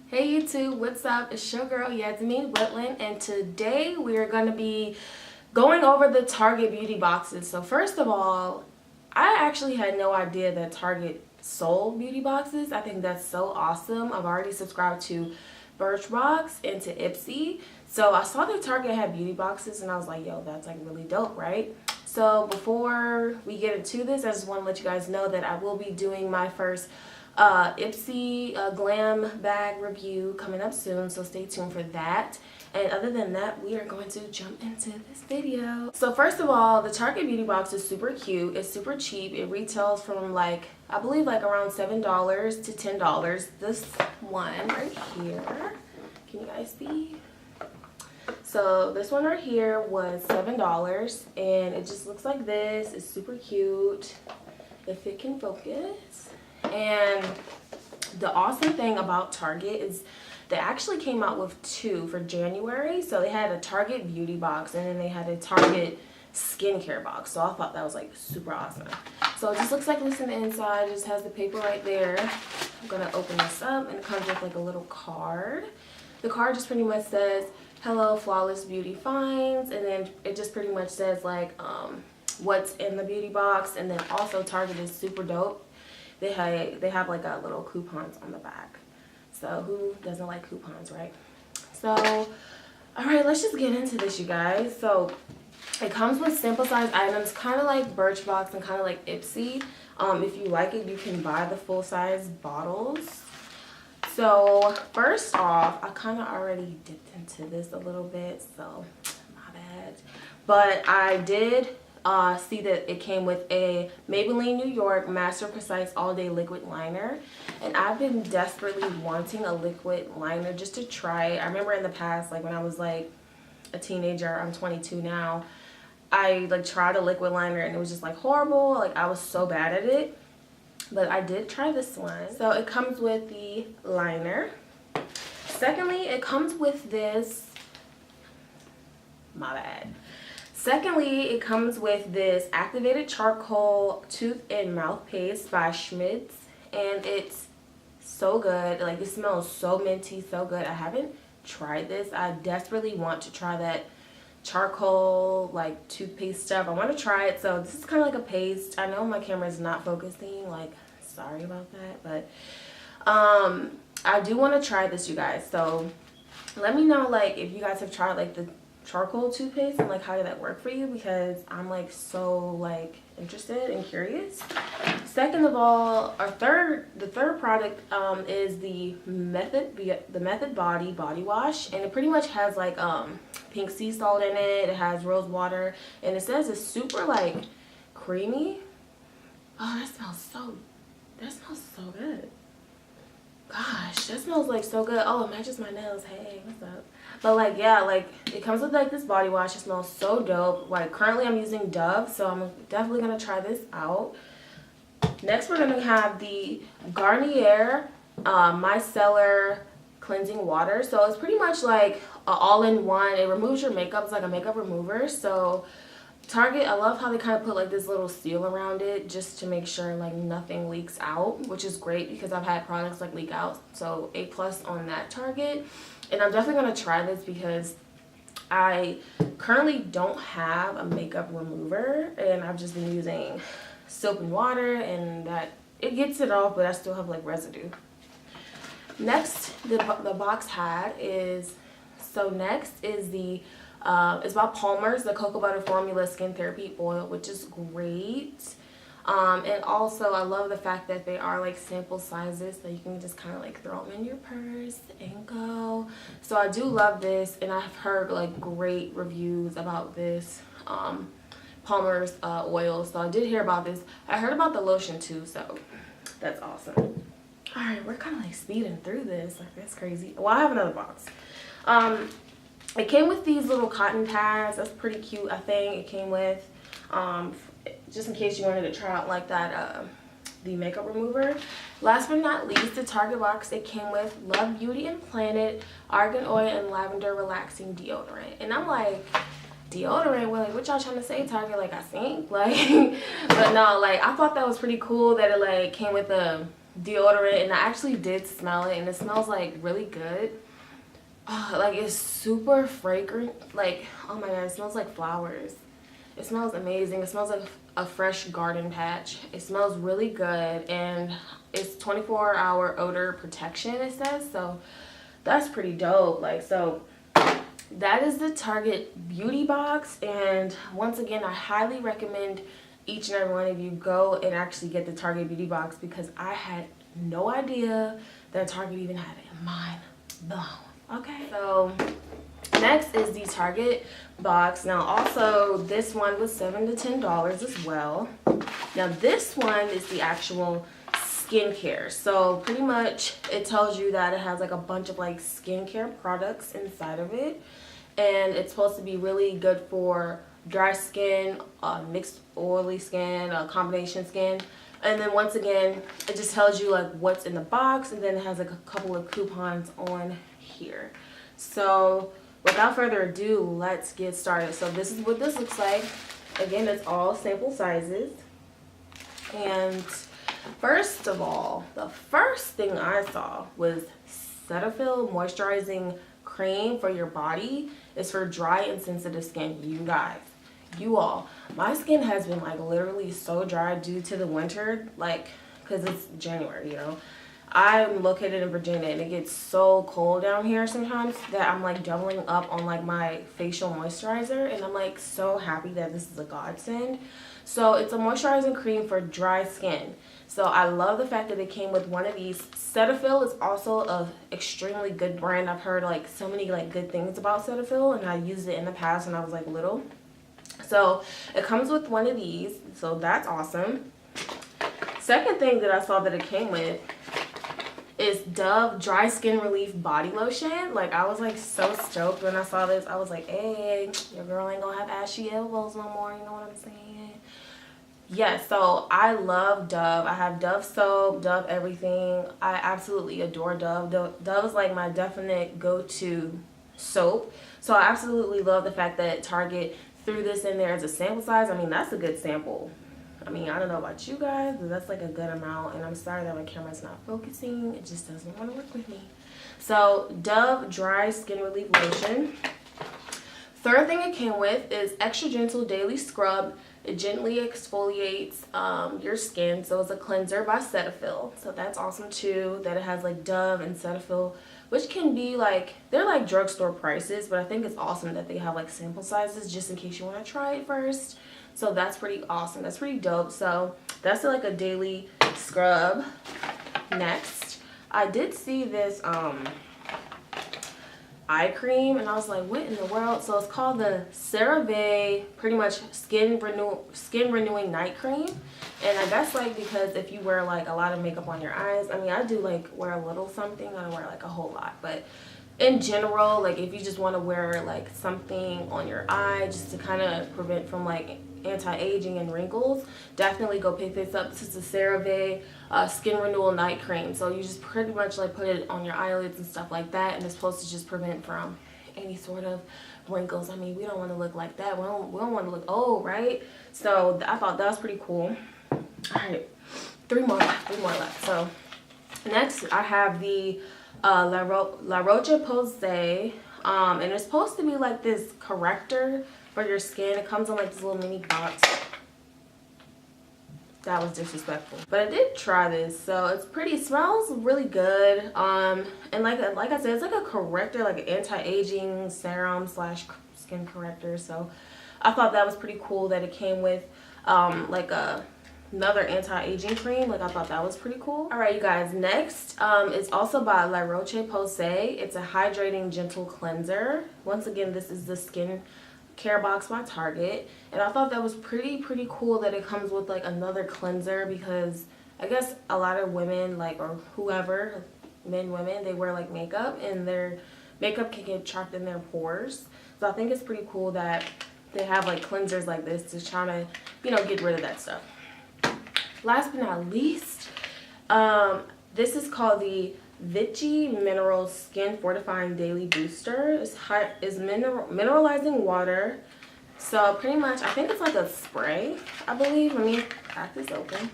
Hey YouTube, what's up? It's your girl Yasmin Whitland, and today we are going to be going over the Target beauty boxes. So first of all, I actually had no idea that Target sold beauty boxes. I think that's so awesome. I've already subscribed to Birchbox and to Ipsy. So I saw that Target had beauty boxes and I was like, yo, that's like really dope, right? So before we get into this, I just want to let you guys know that I will be doing my first Ipsy glam bag review coming up soon, so stay tuned for that. And other than that, we are going to jump into this video. So first of all, the Target beauty box is super cute. It's super cheap. It retails from like, I believe like around $7 to $10. This one right here, can you guys see? So this one right here was $7 and it just looks like this. It's super cute if it can focus. And the awesome thing about Target is they actually came out with two for January. So they had a Target beauty box and then they had a Target skincare box. So I thought that was like super awesome. So it just looks like this on the inside. It just has the paper right there. I'm gonna open this up and it comes with like a little card. The card just pretty much says, "Hello, Flawless Beauty Finds," and then it just pretty much says like what's in the beauty box. And then also Target is super dope. They have like a little coupons on the back. So who doesn't like coupons, right? So, all right, let's just get into this, you guys. So it comes with sample size items, kind of like Birchbox and kind of like Ipsy. If you like it, you can buy the full size bottles. So first off, I kind of already dipped into this a little bit, so my bad. But I did see that it came with a Maybelline New York Master Precise All Day Liquid Liner. And I've been desperately wanting a liquid liner just to try it. I remember in the past, like when I was like a teenager, I'm 22 now, I like tried a liquid liner and it was just like horrible. Like I was so bad at it. But I did try this one. So it comes with the liner. Secondly, it comes with this, my bad. Secondly, it comes with this activated charcoal tooth and mouth paste by Schmidt's, and it's so good. Like it smells so minty, so good. I haven't tried this. I desperately want to try that charcoal like toothpaste stuff. I want to try it. So this is kind of like a paste. I know my camera is not focusing, like sorry about that, but I do want to try this, you guys. So let me know like if you guys have tried like the charcoal toothpaste and like how did that work for you, because I'm like so like interested and curious. Second of all, the third product is the Method body wash, and it pretty much has like pink sea salt in it. It has rose water and it says it's super like creamy. Oh, that smells so good. Gosh, that smells like so good. Oh, it matches my nails. Hey, what's up? But like, yeah, like it comes with like this body wash. It smells so dope. Like currently I'm using Dove, so I'm definitely gonna try this out. Next, we're gonna have the Garnier Micellar cleansing water. So it's pretty much like all-in-one. It removes your makeup. It's like a makeup remover. So Target, I love how they kind of put like this little seal around it just to make sure like nothing leaks out, which is great because I've had products like leak out. So A+ on that Target. And I'm definitely going to try this because I currently don't have a makeup remover and I've just been using soap and water, and that it gets it off, but I still have like residue. Next, the box had is, so next is the it's by Palmer's, the Cocoa Butter Formula Skin Therapy Oil, which is great. And also I love the fact that they are like sample sizes, so you can just kind of like throw them in your purse and go. So I do love this, and I've heard like great reviews about this Palmer's oil. So I did hear about this. I heard about the lotion too, so that's awesome. All right, we're kind of like speeding through this, like that's crazy. Well, I have another box. It came with these little cotton pads. That's pretty cute, I think. It came with, just in case you wanted to try out like that, the makeup remover. Last but not least, the Target box, it came with Love Beauty and Planet Argan Oil and Lavender Relaxing Deodorant. And I'm like, deodorant? Well, like, what y'all trying to say, Target? Like, I stink? Like, but no, like, I thought that was pretty cool that it, like, came with a deodorant, and I actually did smell it, and it smells like really good. Like it's super fragrant. Like, oh my god, it smells like flowers. It smells amazing. It smells like a fresh garden patch. It smells really good, and it's 24-hour odor protection, it says. So that's pretty dope. Like, so that is the Target beauty box, and once again, I highly recommend each and every one of you go and actually get the Target beauty box, because I had no idea that Target even had it. Mind blown. Okay, so next is the Target box. Now also this one was $7 to $10 as well. Now this one is the actual skincare. So pretty much it tells you that it has like a bunch of like skincare products inside of it, and it's supposed to be really good for dry skin, mixed oily skin, combination skin. And then once again, it just tells you like what's in the box, and then it has like a couple of coupons on here. So without further ado, let's get started. So this is what this looks like. Again, it's all sample sizes. And first of all, the first thing I saw was Cetaphil moisturizing cream for your body. It's for dry and sensitive skin. You guys, you all, my skin has been like literally so dry due to the winter, like because it's January, you know. I'm located in Virginia, and it gets so cold down here sometimes that I'm like doubling up on like my facial moisturizer, and I'm like so happy that this is a godsend. So it's a moisturizing cream for dry skin. So I love the fact that it came with one of these. Cetaphil is also a extremely good brand. I've heard like so many like good things about Cetaphil, and I used it in the past when I was like little. So it comes with one of these, so that's awesome. Second thing that I saw that it came with is Dove Dry Skin Relief Body Lotion. Like, I was like so stoked when I saw this. I was like, hey, your girl ain't gonna have ashy elbows no more, you know what I'm saying? Yes, so I love Dove. I have Dove soap, Dove everything. I absolutely adore Dove. Dove is like my definite go-to soap. So I absolutely love the fact that Target threw this in there as a sample size. I mean, that's a good sample. I mean, I don't know about you guys, but that's like a good amount. And I'm sorry that my camera's not focusing. It just doesn't want to work with me. So Dove Dry Skin Relief Lotion. Third thing it came with is Extra Gentle Daily Scrub. It gently exfoliates your skin. So it's a cleanser by Cetaphil. So that's awesome too, that it has like Dove and Cetaphil, which can be like, they're like drugstore prices, but I think it's awesome that they have like sample sizes just in case you want to try it first. So that's pretty awesome. That's pretty dope. So that's like a daily scrub. Next, I did see this eye cream, and I was like, what in the world? So it's called the CeraVe pretty much skin renewing night cream. And I guess like because if you wear like a lot of makeup on your eyes, I mean, I do like wear a little something, I don't wear like a whole lot, but in general, like if you just want to wear like something on your eye just to kind of prevent from like anti-aging and wrinkles, definitely go pick this up. This is the CeraVe skin renewal night cream. So you just pretty much like put it on your eyelids and stuff like that, and it's supposed to just prevent from any sort of wrinkles. I mean, we don't want to look like that. We don't want to look old, right? So I thought that was pretty cool. All right, three more left. So next I have the La Roche-Posay, and it's supposed to be like this corrector for your skin. It comes in like this little mini box. That was disrespectful, but I did try this. So it's pretty, it smells really good, and like I said, it's like a corrector, like an anti-aging serum slash skin corrector. So I thought that was pretty cool that it came with like another anti-aging cream. Like, I thought that was pretty cool. All right, you guys, next is also by La Roche-Posay. It's a hydrating gentle cleanser. Once again, this is the skin care box by Target, and I thought that was pretty cool that it comes with like another cleanser, because I guess a lot of women, like, or whoever, men, women, they wear like makeup, and their makeup can get trapped in their pores. So I think it's pretty cool that they have like cleansers like this to try to, you know, get rid of that stuff. Last but not least, this is called the Vichy Mineral Skin Fortifying Daily Booster. It's mineralizing water. So pretty much, I think it's like a spray, I believe. Let me crack this open.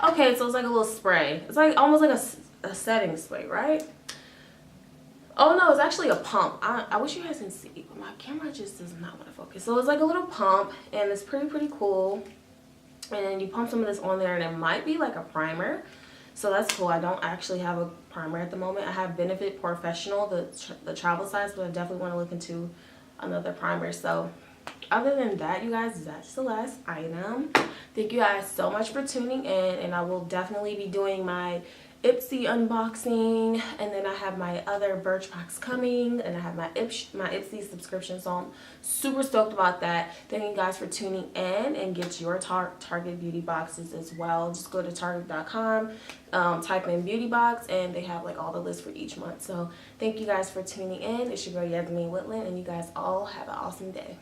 Okay, so it's like a little spray. It's like almost like a setting spray, right? Oh no, it's actually a pump. I wish you guys can see, but my camera just does not want to focus. So it's like a little pump, and it's pretty cool. And then you pump some of this on there, and it might be like a primer. So that's cool. I don't actually have a primer at the moment. I have Benefit Professional, the travel size, but I definitely want to look into another primer. So other than that, you guys, that's the last item. Thank you guys so much for tuning in, and I will definitely be doing my Ipsy unboxing, and then I have my other Birchbox coming, and I have my Ipsy subscription, so I'm super stoked about that. Thank you guys for tuning in, and get your Target beauty boxes as well. Just go to target.com, type in beauty box, and they have like all the lists for each month. So thank you guys for tuning in. It's your girl Yasmin Whitland, and you guys all have an awesome day.